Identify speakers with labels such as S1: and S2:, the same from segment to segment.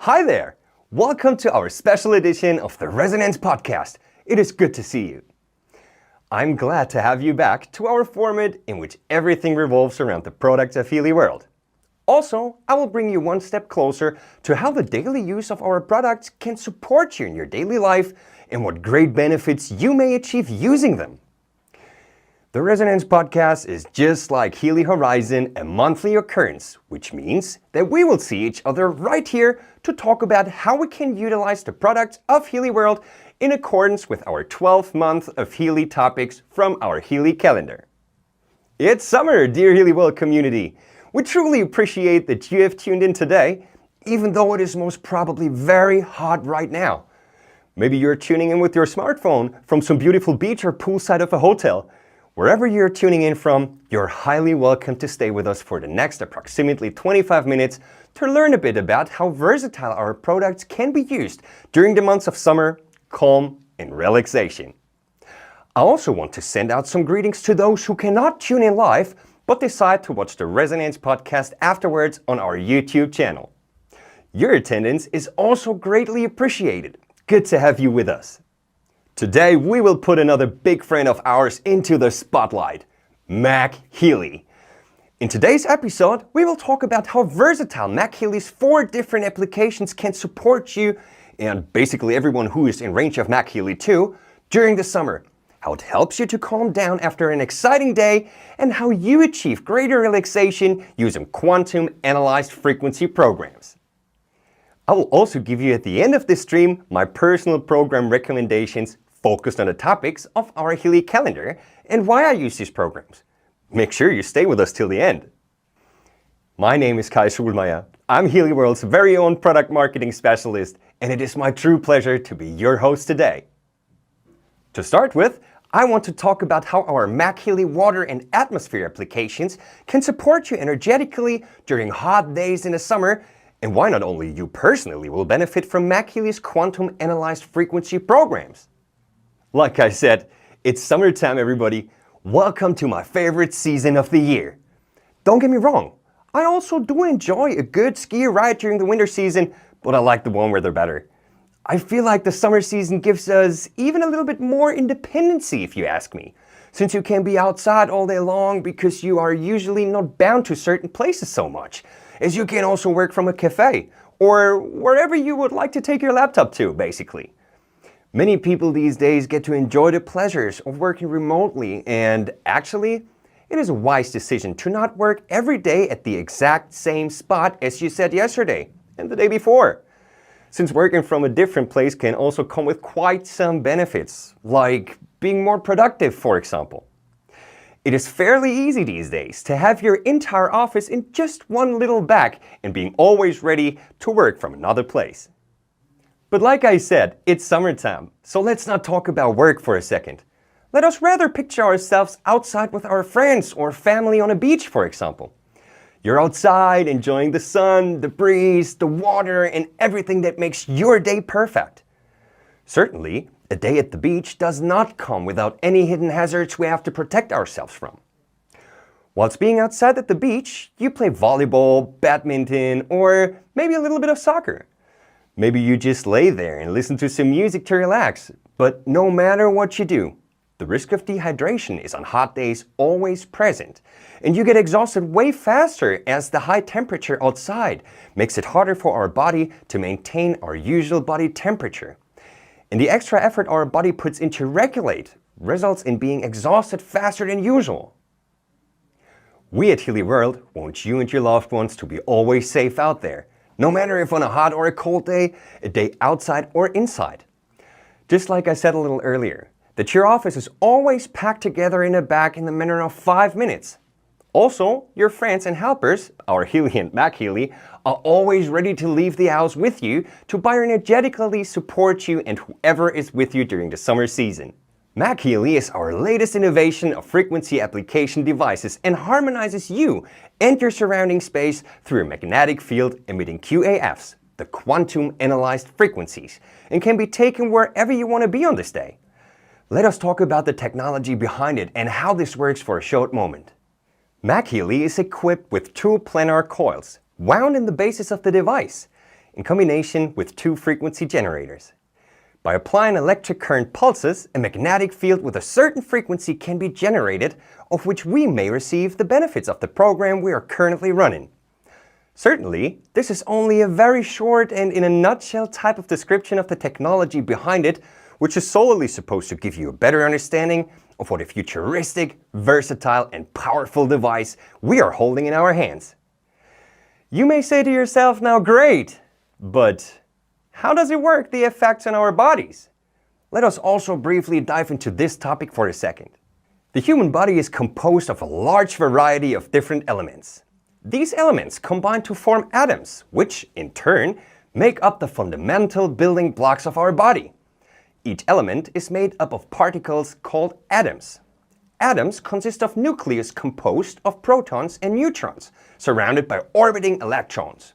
S1: Hi there! Welcome to our special edition of the Resonance Podcast. It is good to see you. I'm glad to have you back to our format in which everything revolves around the products of Healy World. Also, I will bring you one step closer to how the daily use of our products can support you in your daily life and what great benefits you may achieve using them. The Resonance Podcast is just like Healy Horizon, a monthly occurrence, which means that we will see each other right here to talk about how we can utilize the products of Healy World in accordance with our 12th month of Healy topics from our Healy calendar. It's summer, dear Healy World community. We truly appreciate that you have tuned in today, even though it is most probably very hot right now. Maybe you're tuning in with your smartphone from some beautiful beach or poolside of a hotel. Wherever you're tuning in from, you're highly welcome to stay with us for the next approximately 25 minutes to learn a bit about how versatile our products can be used during the months of summer, calm, and relaxation. I also want to send out some greetings to those who cannot tune in live, but decide to watch the Resonance Podcast afterwards on our YouTube channel. Your attendance is also greatly appreciated. Good to have you with us. Today, we will put another big friend of ours into the spotlight, MagHealy. In today's episode, we will talk about how versatile MagHealy's 4 different applications can support you and basically everyone who is in range of MagHealy too during the summer, how it helps you to calm down after an exciting day, and how you achieve greater relaxation using quantum analyzed frequency programs. I will also give you at the end of this stream my personal program recommendations focused on the topics of our Healy calendar and why I use these programs. Make sure you stay with us till the end. My name is Kai Schulmeyer. I'm Healy World's very own product marketing specialist, and it is my true pleasure to be your host today. To start with, I want to talk about how our MagHealy water and atmosphere applications can support you energetically during hot days in the summer, and why not only you personally will benefit from MagHealy's quantum analyzed frequency programs. Like I said, it's summertime, everybody. Welcome to my favorite season of the year. Don't get me wrong, I also do enjoy a good ski ride during the winter season, but I like the warm weather better. I feel like the summer season gives us even a little bit more independency, if you ask me, since you can be outside all day long because you are usually not bound to certain places so much, as you can also work from a cafe or wherever you would like to take your laptop to, basically. Many people these days get to enjoy the pleasures of working remotely, and actually, it is a wise decision to not work every day at the exact same spot as you said yesterday and the day before. Since working from a different place can also come with quite some benefits, like being more productive, for example. It is fairly easy these days to have your entire office in just one little bag and being always ready to work from another place. But like I said, it's summertime, so let's not talk about work for a second. Let us rather picture ourselves outside with our friends or family on a beach, for example. You're outside enjoying the sun, the breeze, the water, and everything that makes your day perfect. Certainly, a day at the beach does not come without any hidden hazards we have to protect ourselves from. Whilst being outside at the beach, you play volleyball, badminton, or maybe a little bit of soccer. Maybe you just lay there and listen to some music to relax, but no matter what you do, the risk of dehydration is on hot days always present, and you get exhausted way faster as the high temperature outside makes it harder for our body to maintain our usual body temperature. And the extra effort our body puts in to regulate results in being exhausted faster than usual. We at Healy World want you and your loved ones to be always safe out there, no matter if on a hot or a cold day, a day outside or inside. Just like I said a little earlier, that your office is always packed together in a bag in the manner of 5 minutes. Also, your friends and helpers, our Healy and MagHealy, are always ready to leave the house with you to bioenergetically support you and whoever is with you during the summer season. MagHealy is our latest innovation of frequency application devices and harmonizes you and your surrounding space through a magnetic field emitting QAFs, the quantum analyzed frequencies, and can be taken wherever you want to be on this day. Let us talk about the technology behind it and how this works for a short moment. MagHealy is equipped with 2 planar coils wound in the bases of the device, in combination with two frequency generators. By applying electric current pulses, a magnetic field with a certain frequency can be generated, of which we may receive the benefits of the program we are currently running. Certainly, this is only a very short and in a nutshell type of description of the technology behind it, which is solely supposed to give you a better understanding of what a futuristic, versatile and powerful device we are holding in our hands. You may say to yourself now, great, but how does it work, the effects on our bodies? Let us also briefly dive into this topic for a second. The human body is composed of a large variety of different elements. These elements combine to form atoms, which, in turn, make up the fundamental building blocks of our body. Each element is made up of particles called atoms. Atoms consist of nucleus composed of protons and neutrons, surrounded by orbiting electrons.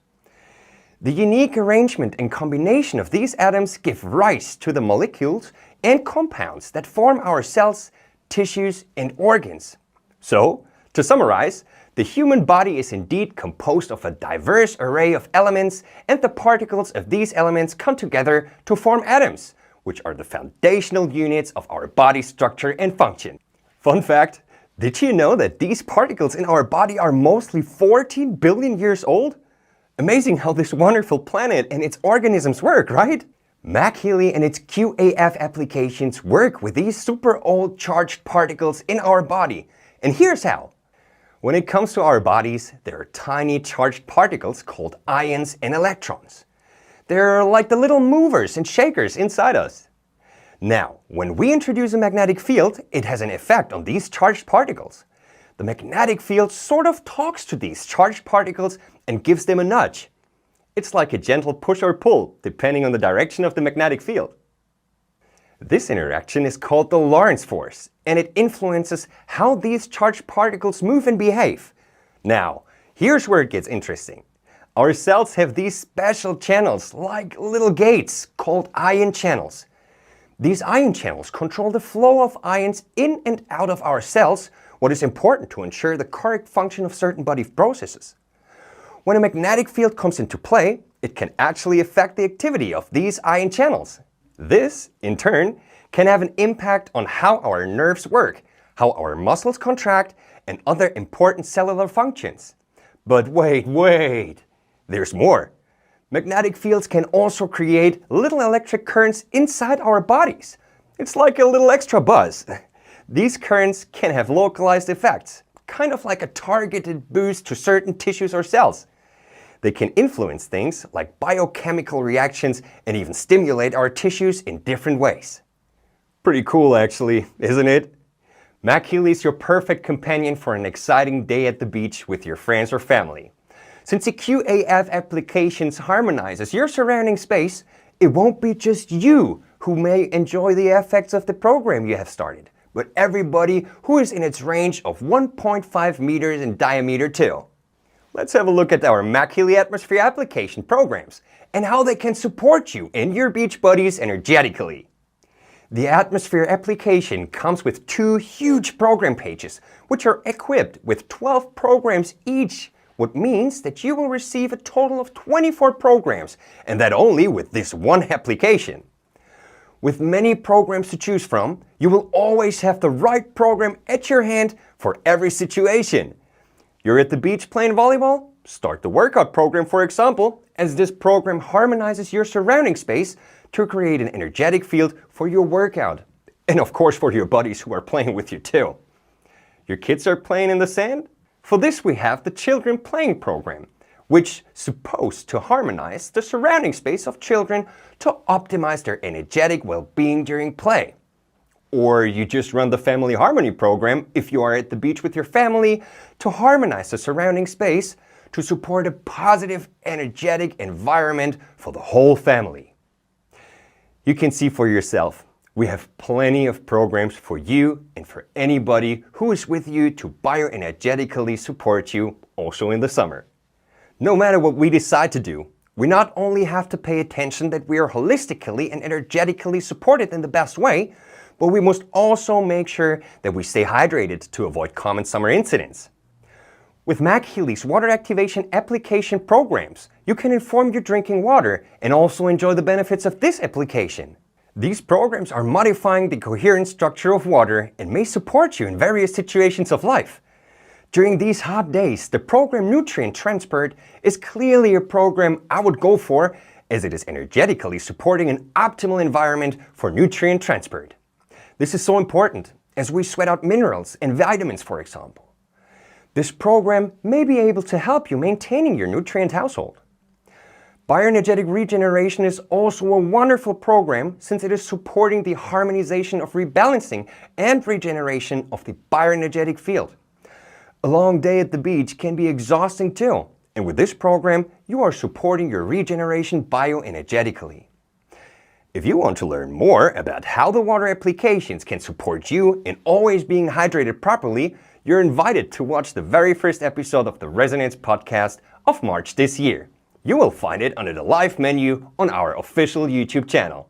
S1: The unique arrangement and combination of these atoms give rise to the molecules and compounds that form our cells, tissues, and organs. So, to summarize, the human body is indeed composed of a diverse array of elements, and the particles of these elements come together to form atoms, which are the foundational units of our body structure and function. Fun fact, did you know that these particles in our body are mostly 14 billion years old? Amazing how this wonderful planet and its organisms work, right? MagHealy and its QAF applications work with these super old charged particles in our body. And here's how. When it comes to our bodies, there are tiny charged particles called ions and electrons. They're like the little movers and shakers inside us. Now, when we introduce a magnetic field, it has an effect on these charged particles. The magnetic field sort of talks to these charged particles and gives them a nudge. It's like a gentle push or pull, depending on the direction of the magnetic field. This interaction is called the Lorentz force, and it influences how these charged particles move and behave. Now, here's where it gets interesting. Our cells have these special channels, like little gates, called ion channels. These ion channels control the flow of ions in and out of our cells, what is important to ensure the correct function of certain body processes. When a magnetic field comes into play, it can actually affect the activity of these ion channels. This, in turn, can have an impact on how our nerves work, how our muscles contract, and other important cellular functions. But wait, there's more. Magnetic fields can also create little electric currents inside our bodies. It's like a little extra buzz. These currents can have localized effects, kind of like a targeted boost to certain tissues or cells. They can influence things like biochemical reactions and even stimulate our tissues in different ways. Pretty cool actually, isn't it? MagHealy is your perfect companion for an exciting day at the beach with your friends or family. Since the QAF applications harmonizes your surrounding space, it won't be just you who may enjoy the effects of the program you have started, but everybody who is in its range of 1.5 meters in diameter too. Let's have a look at our MagHealy Atmosphere application programs and how they can support you and your beach buddies energetically. The Atmosphere application comes with 2 huge program pages, which are equipped with 12 programs each, what means that you will receive a total of 24 programs, and that only with this one application. With many programs to choose from, you will always have the right program at your hand for every situation. You're at the beach playing volleyball? Start the workout program, for example, as this program harmonizes your surrounding space to create an energetic field for your workout. And of course for your buddies who are playing with you too. Your kids are playing in the sand? For this we have the Children Playing program, which is supposed to harmonize the surrounding space of children to optimize their energetic well-being during play. Or you just run the Family Harmony program if you are at the beach with your family to harmonize the surrounding space to support a positive, energetic environment for the whole family. You can see for yourself, we have plenty of programs for you and for anybody who is with you to bioenergetically support you also in the summer. No matter what we decide to do, we not only have to pay attention that we are holistically and energetically supported in the best way, but we must also make sure that we stay hydrated to avoid common summer incidents. With MagHealy's water activation application programs, you can inform your drinking water and also enjoy the benefits of this application. These programs are modifying the coherent structure of water and may support you in various situations of life. During these hot days, the program Nutrient Transport is clearly a program I would go for, as it is energetically supporting an optimal environment for nutrient transport. This is so important as we sweat out minerals and vitamins, for example. This program may be able to help you maintaining your nutrient household. Bioenergetic regeneration is also a wonderful program since it is supporting the harmonization of rebalancing and regeneration of the bioenergetic field. A long day at the beach can be exhausting too, and with this program, you are supporting your regeneration bioenergetically. If you want to learn more about how the water applications can support you in always being hydrated properly, you're invited to watch the very first episode of the Resonance podcast of March this year. You will find it under the live menu on our official YouTube channel.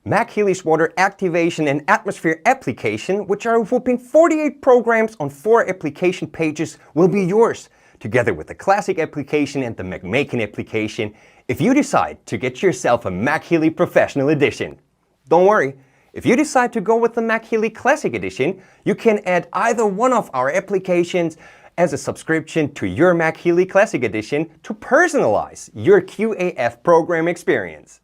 S1: MagHealy's water activation and atmosphere application, which are a whopping 48 programs on 4 application pages, will be yours, together with the Classic application and the MagMaking application, if you decide to get yourself a MagHealy Professional Edition. Don't worry. If you decide to go with the MagHealy Classic Edition, you can add either one of our applications as a subscription to your MagHealy Classic Edition to personalize your QAF program experience.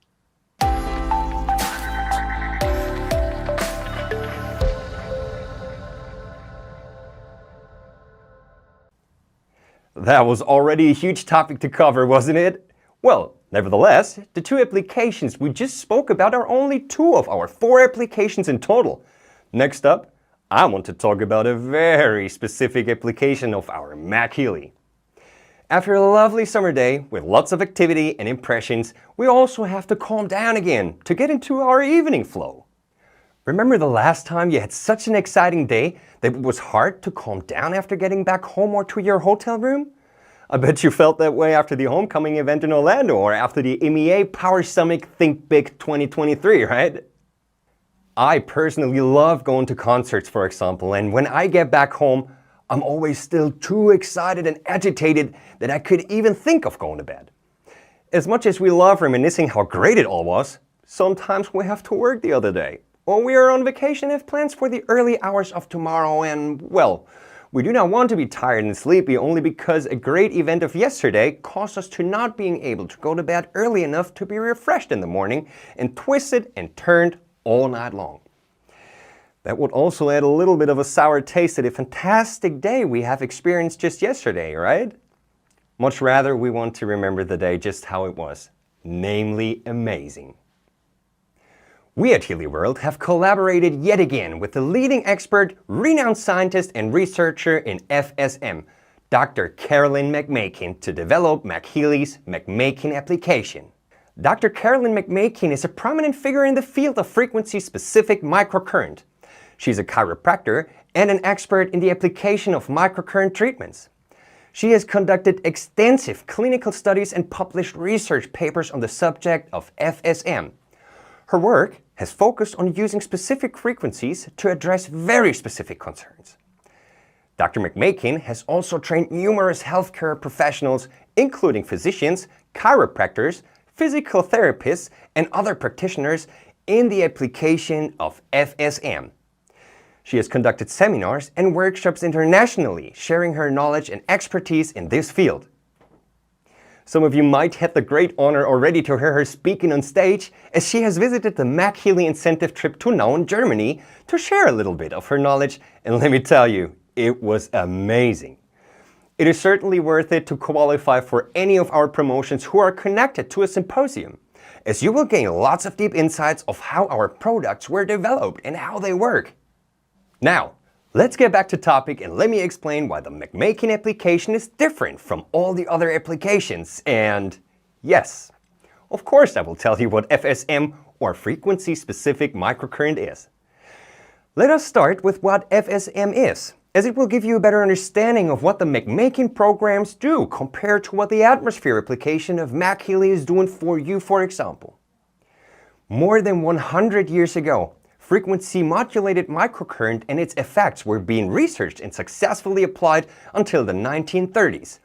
S1: That was already a huge topic to cover, wasn't it? Well, nevertheless, the 2 applications we just spoke about are only 2 of our 4 applications in total. Next up, I want to talk about a very specific application of our MagHealy. After a lovely summer day with lots of activity and impressions, we also have to calm down again to get into our evening flow. Remember the last time you had such an exciting day that it was hard to calm down after getting back home or to your hotel room? I bet you felt that way after the homecoming event in Orlando or after the MEA Power Summit Think Big 2023, right? I personally love going to concerts, for example, and when I get back home, I'm always still too excited and agitated that I could even think of going to bed. As much as we love reminiscing how great it all was, sometimes we have to work the other day. Or we are on vacation and have plans for the early hours of tomorrow and, well, we do not want to be tired and sleepy only because a great event of yesterday caused us to not being able to go to bed early enough to be refreshed in the morning and twisted and turned all night long. That would also add a little bit of a sour taste to the fantastic day we have experienced just yesterday, right? Much rather, we want to remember the day just how it was, namely amazing. We at Healy World have collaborated yet again with the leading expert, renowned scientist and researcher in FSM, Dr. Carolyn McMakin, to develop MagHealy's MagMaking application. Dr. Carolyn McMakin is a prominent figure in the field of frequency-specific microcurrent. She's a chiropractor and an expert in the application of microcurrent treatments. She has conducted extensive clinical studies and published research papers on the subject of FSM. Her work has focused on using specific frequencies to address very specific concerns. Dr. McMakin has also trained numerous healthcare professionals, including physicians, chiropractors, physical therapists, and other practitioners in the application of FSM. She has conducted seminars and workshops internationally, sharing her knowledge and expertise in this field. Some of you might have the great honor already to hear her speaking on stage, as she has visited the MagHealy incentive trip to Nauen, Germany, to share a little bit of her knowledge, and let me tell you, it was amazing. It is certainly worth it to qualify for any of our promotions who are connected to a symposium, as you will gain lots of deep insights of how our products were developed and how they work. Now, let's get back to topic and let me explain why the MagMaking application is different from all the other applications. And yes, of course I will tell you what FSM, or frequency-specific microcurrent, is. Let us start with what FSM is, as it will give you a better understanding of what the MagMaking programs do compared to what the atmosphere application of MagHealy is doing for you, for example. More than 100 years ago, frequency-modulated microcurrent and its effects were being researched and successfully applied until the 1930s.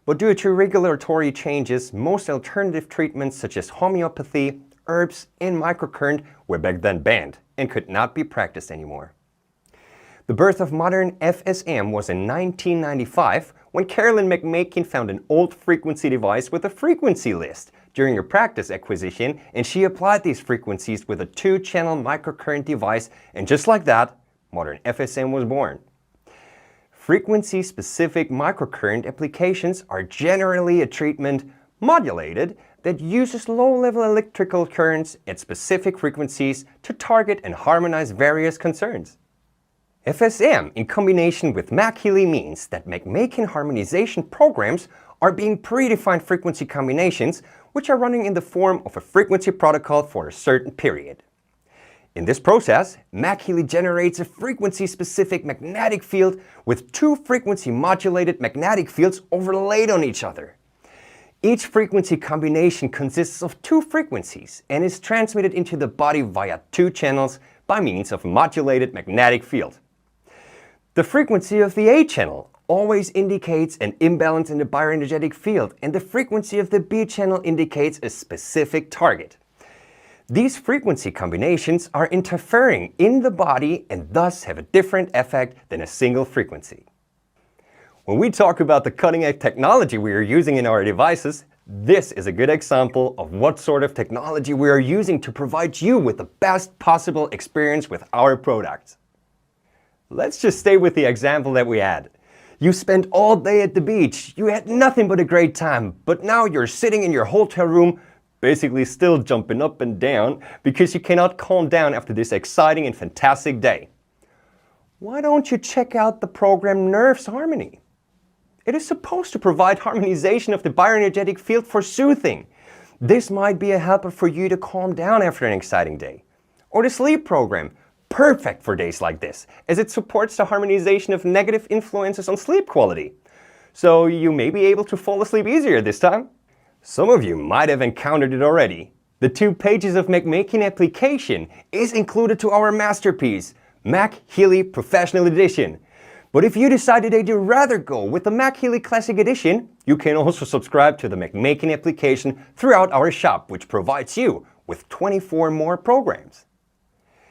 S1: But due to regulatory changes, most alternative treatments such as homeopathy, herbs, and microcurrent were back then banned and could not be practiced anymore. The birth of modern FSM was in 1995 when Carolyn McMakin found an old frequency device with a frequency list during her practice acquisition, and she applied these frequencies with a 2-channel microcurrent device, and just like that, modern FSM was born. Frequency-specific microcurrent applications are generally a treatment modulated that uses low-level electrical currents at specific frequencies to target and harmonize various concerns. FSM in combination with MagHealy means that McMakin harmonization programs are being predefined frequency combinations which are running in the form of a frequency protocol for a certain period. In this process, MagHealy generates a frequency-specific magnetic field with 2 frequency-modulated magnetic fields overlaid on each other. Each frequency combination consists of 2 frequencies and is transmitted into the body via 2 channels by means of a modulated magnetic field. The frequency of the A channel always indicates an imbalance in the bioenergetic field, and the frequency of the B channel indicates a specific target. These frequency combinations are interfering in the body and thus have a different effect than a single frequency. When we talk about the cutting-edge technology we are using in our devices, this is a good example of what sort of technology we are using to provide you with the best possible experience with our products. Let's just stay with the example that we had. You spent all day at the beach, you had nothing but a great time, but now you're sitting in your hotel room, basically still jumping up and down because you cannot calm down after this exciting and fantastic day. Why don't you check out the program Nerves Harmony? It is supposed to provide harmonization of the bioenergetic field for soothing. This might be a helper for you to calm down after an exciting day. Or the sleep program, perfect for days like this, as it supports the harmonization of negative influences on sleep quality. So you may be able to fall asleep easier this time. Some of you might have encountered it already. The 2 pages of McMakin application is included to our masterpiece, MagHealy Professional Edition. But if you decided that you'd rather go with the MagHealy Classic Edition, you can also subscribe to the McMakin application throughout our shop, which provides you with 24 more programs.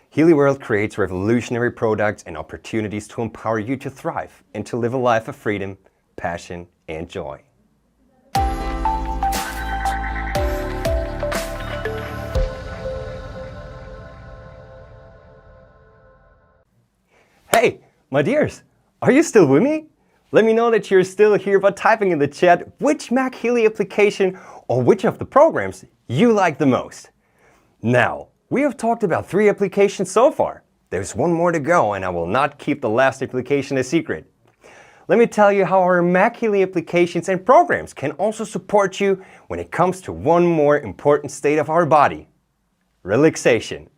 S1: Healy World creates revolutionary products and opportunities to empower you to thrive and to live a life of freedom, passion, and joy. Hey, my dears, are you still with me? Let me know that you're still here by typing in the chat which MagHealy application or which of the programs you like the most. Now, we have talked about 3 applications so far. There's 1 more to go, and I will not keep the last application a secret. Let me tell you how our MagHealy applications and programs can also support you when it comes to 1 more important state of our body: relaxation.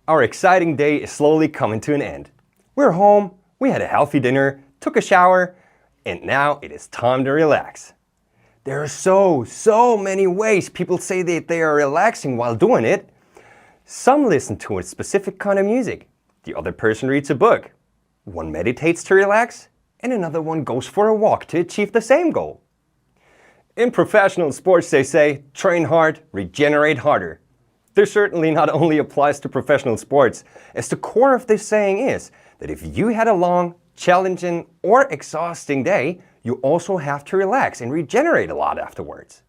S1: Our exciting day is slowly coming to an end. We're home, we had a healthy dinner, took a shower, and now it is time to relax. There are so many ways people say that they are relaxing while doing it. Some listen to a specific kind of music, the other person reads a book, one meditates to relax, and another one goes for a walk to achieve the same goal. In professional sports they say, train hard, regenerate harder. This certainly not only applies to professional sports, as the core of this saying is that if you had a long, challenging, or exhausting day, you also have to relax and regenerate a lot afterwards.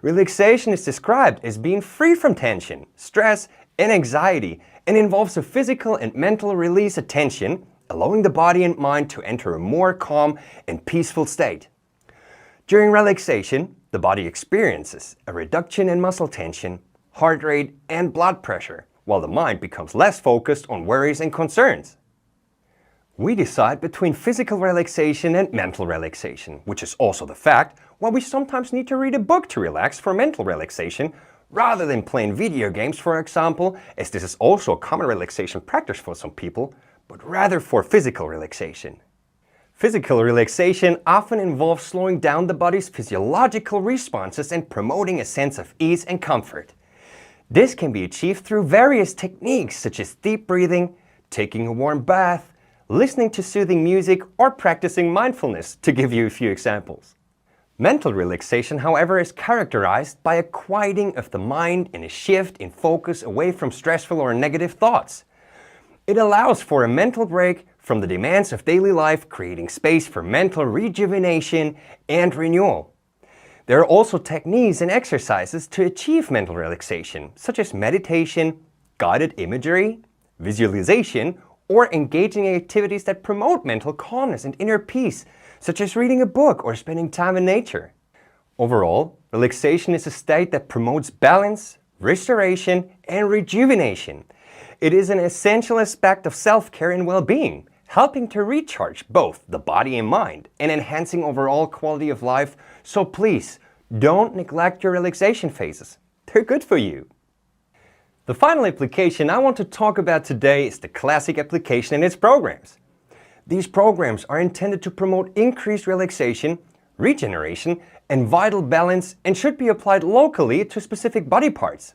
S1: Relaxation is described as being free from tension, stress, and anxiety, and involves a physical and mental release of tension, allowing the body and mind to enter a more calm and peaceful state. During relaxation, the body experiences a reduction in muscle tension, heart rate, and blood pressure, while the mind becomes less focused on worries and concerns. We decide between physical relaxation and mental relaxation, which is also the fact why we sometimes need to read a book to relax for mental relaxation, rather than playing video games, for example, as this is also a common relaxation practice for some people, but rather for physical relaxation. Physical relaxation often involves slowing down the body's physiological responses and promoting a sense of ease and comfort. This can be achieved through various techniques such as deep breathing, taking a warm bath, listening to soothing music, or practicing mindfulness, to give you a few examples. Mental relaxation, however, is characterized by a quieting of the mind and a shift in focus away from stressful or negative thoughts. It allows for a mental break from the demands of daily life, creating space for mental rejuvenation and renewal. There are also techniques and exercises to achieve mental relaxation, such as meditation, guided imagery, visualization, or engaging in activities that promote mental calmness and inner peace, such as reading a book or spending time in nature. Overall, relaxation is a state that promotes balance, restoration, and rejuvenation. It is an essential aspect of self-care and well-being, helping to recharge both the body and mind and enhancing overall quality of life. So please, don't neglect your relaxation phases. They're good for you. The final application I want to talk about today is the classic application and its programs. These programs are intended to promote increased relaxation, regeneration, and vital balance, and should be applied locally to specific body parts.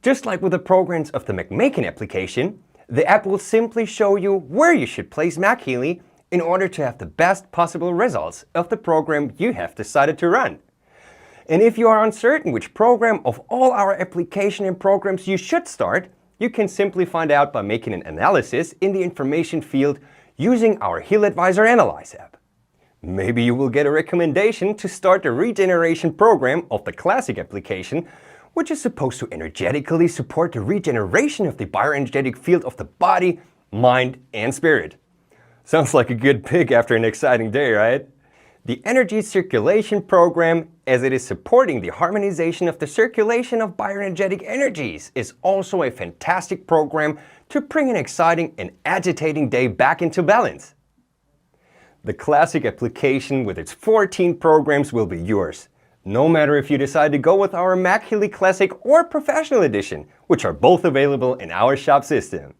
S1: Just like with the programs of the MagHealy application, the app will simply show you where you should place MagHealy in order to have the best possible results of the program you have decided to run. And if you are uncertain which program of all our application and programs you should start, you can simply find out by making an analysis in the information field using our Heal Advisor Analyze app. Maybe you will get a recommendation to start the regeneration program of the classic application, which is supposed to energetically support the regeneration of the bioenergetic field of the body, mind, and spirit. Sounds like a good pick after an exciting day, right? The Energy Circulation Program, as it is supporting the harmonization of the circulation of bioenergetic energies, is also a fantastic program to bring an exciting and agitating day back into balance. The classic application with its 14 programs will be yours, no matter if you decide to go with our MagHealy Classic or Professional Edition, which are both available in our shop system.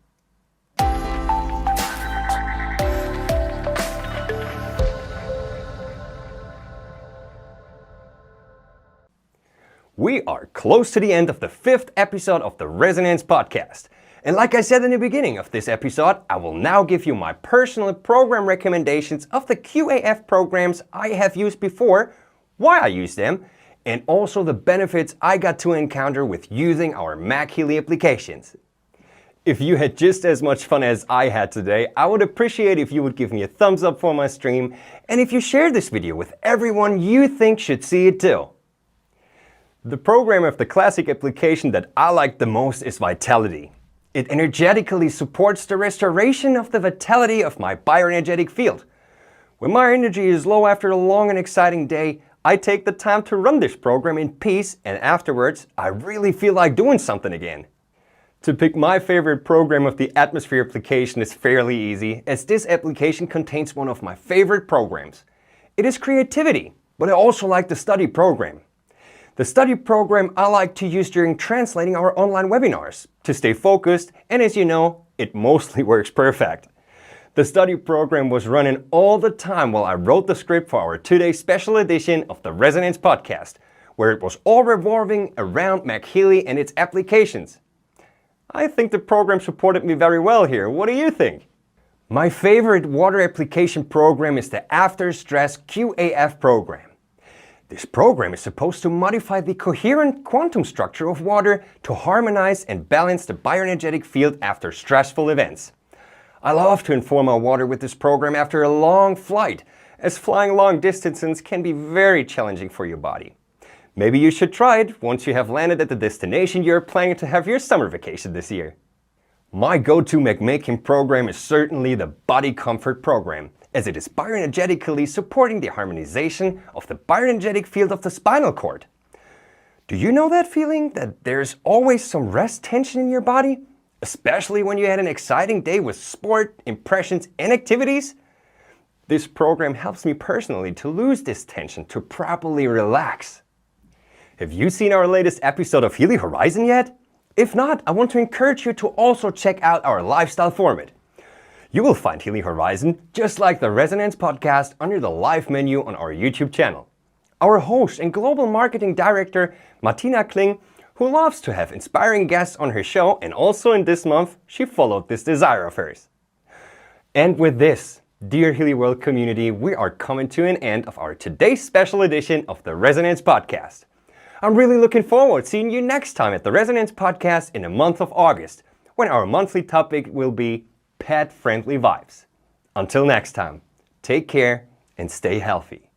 S1: We are close to the end of the 5th episode of the Resonance Podcast. And like I said in the beginning of this episode, I will now give you my personal program recommendations of the QAF programs I have used before, why I use them, and also the benefits I got to encounter with using our MagHealy applications. If you had just as much fun as I had today, I would appreciate if you would give me a thumbs up for my stream, and if you share this video with everyone you think should see it too. The program of the classic application that I like the most is Vitality. It energetically supports the restoration of the vitality of my bioenergetic field. When my energy is low after a long and exciting day, I take the time to run this program in peace, and afterwards, I really feel like doing something again. To pick my favorite program of the Atmosphere application is fairly easy, as this application contains one of my favorite programs. It is Creativity, but I also like the Study program. The Study program I like to use during translating our online webinars to stay focused, and as you know, it mostly works perfect. The Study program was running all the time while I wrote the script for our 2-day special edition of the Resonance Podcast, where it was all revolving around MagHealy and its applications. I think the program supported me very well here. What do you think? My favorite water application program is the After Stress QAF program. This program is supposed to modify the coherent quantum structure of water to harmonize and balance the bioenergetic field after stressful events. I love to inform our water with this program after a long flight, as flying long distances can be very challenging for your body. Maybe you should try it once you have landed at the destination you're planning to have your summer vacation this year. My go-to MagHealy program is certainly the Body Comfort program, as it is bioenergetically supporting the harmonization of the bioenergetic field of the spinal cord. Do you know that feeling that there's always some rest tension in your body? Especially when you had an exciting day with sport, impressions, and activities? This program helps me personally to lose this tension, to properly relax. Have you seen our latest episode of Healy Horizon yet? If not, I want to encourage you to also check out our lifestyle format. You will find Healy Horizon, just like the Resonance Podcast, under the live menu on our YouTube channel. Our host and global marketing director, Martina Kling, who loves to have inspiring guests on her show, and also in this month, she followed this desire of hers. And with this, dear Healy World community, we are coming to an end of our today's special edition of the Resonance Podcast. I'm really looking forward to seeing you next time at the Resonance Podcast in the month of August, when our monthly topic will be pet-friendly vibes. Until next time, take care and stay healthy.